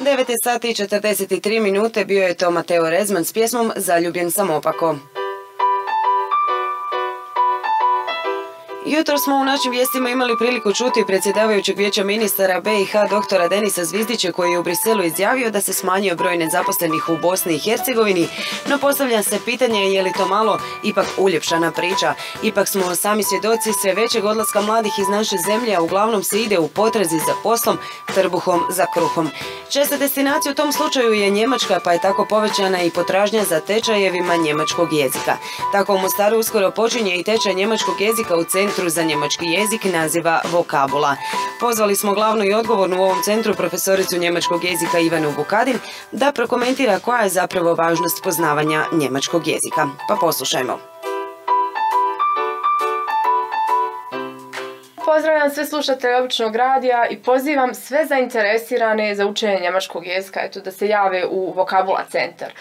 9 sati i 43 minute bio je to Mateo Rezman s pjesmom Zaljubljen sam opako. Jutro smo u našim vijestima imali priliku čuti predsjedavajućeg vijeća ministara BiH doktora Denisa Zvizdića koji je u Briselu izjavio da se smanjio broj nezaposlenih u Bosni i Hercegovini, no postavlja se pitanje je li to malo ipak uljepšana priča. Ipak smo sami svjedoci sve većeg odlaska mladih iz naše zemlje, a uglavnom se ide u potrazi za poslom, trbuhom za kruhom. Česta destinacija u tom slučaju je Njemačka, pa je tako povećana i potražnja za tečajevima njemačkog jezika. Tako u Mostaru uskoro počinje i tečaj njemačkog jezika u Centru za njemački jezik naziva Vokabula. Pozvali smo glavnu i odgovornu u ovom centru profesoricu njemačkog jezika Ivanu Vukadin da prokomentira koja je zapravo važnost poznavanja njemačkog jezika. Pa poslušajmo. Pozdravljam sve slušatelje Običnog radija i pozivam sve zainteresirane za učenje njemačkog jezika da se jave u Vokabula centar.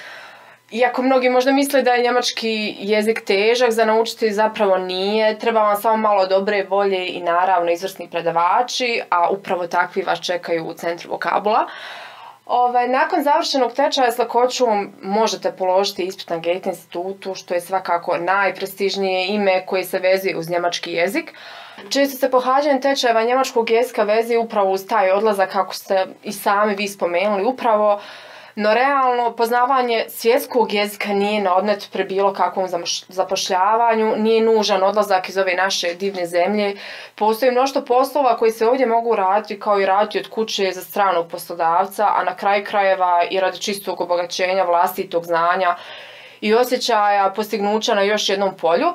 Iako mnogi možda misle da je njemački jezik težak za naučiti, zapravo nije. Treba vam samo malo dobre volje i naravno izvrsni predavači, a upravo takvi vas čekaju u centru Vokabula. Nakon završenog tečaja s lakoćom možete položiti ispit na Goethe institutu, što je svakako najprestižnije ime koje se vezuje uz njemački jezik. Često se pohađanje tečajeva njemačkog jezika vezuje upravo uz taj odlazak, kako ste i sami vi spomenuli upravo. No realno, poznavanje svjetskog jezika nije na odmet pri bilo kakvom zapošljavanju, nije nužan odlazak iz ove naše divne zemlje. Postoji mnoštvo poslova koji se ovdje mogu raditi kao i raditi od kuće za stranog poslodavca, a na kraju krajeva i radi čistog obogaćenja vlastitog znanja i osjećaja postignuća na još jednom polju.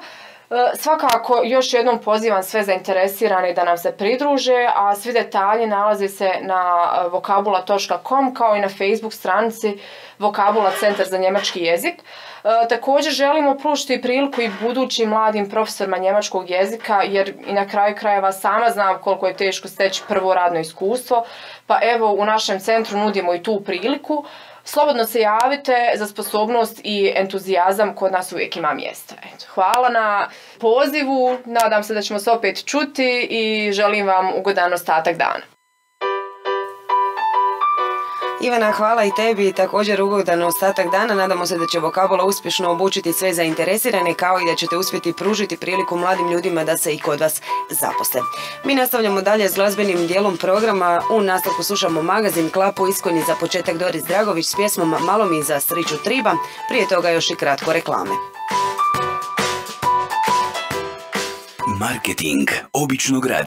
Svakako još jednom pozivam sve zainteresirane da nam se pridruže, a svi detalji nalaze se na vokabula.com kao i na Facebook stranici Vokabula centar za njemački jezik. Također želimo pružiti priliku i budućim mladim profesorima njemačkog jezika, jer i na kraju krajeva sama znam koliko je teško steći prvo radno iskustvo, pa evo u našem centru nudimo i tu priliku. Slobodno se javite, za sposobnost i entuzijazam kod nas uvijek ima mjesta. Hvala na pozivu, nadam se da ćemo se opet čuti i želim vam ugodan ostatak dana. Ivana, hvala i tebi, također ugodan ostatak dana. Nadamo se da će Vokabula uspješno obučiti sve zainteresirane, kao i da ćete uspjeti pružiti priliku mladim ljudima da se i kod vas zaposle. Mi nastavljamo dalje s glazbenim dijelom programa. U nastavku slušamo magazin Klapu Iskoni, za početak Doris Dragović s pjesmom Malo mi za striču triba, prije toga još i kratko reklame. Marketing Običnog radija.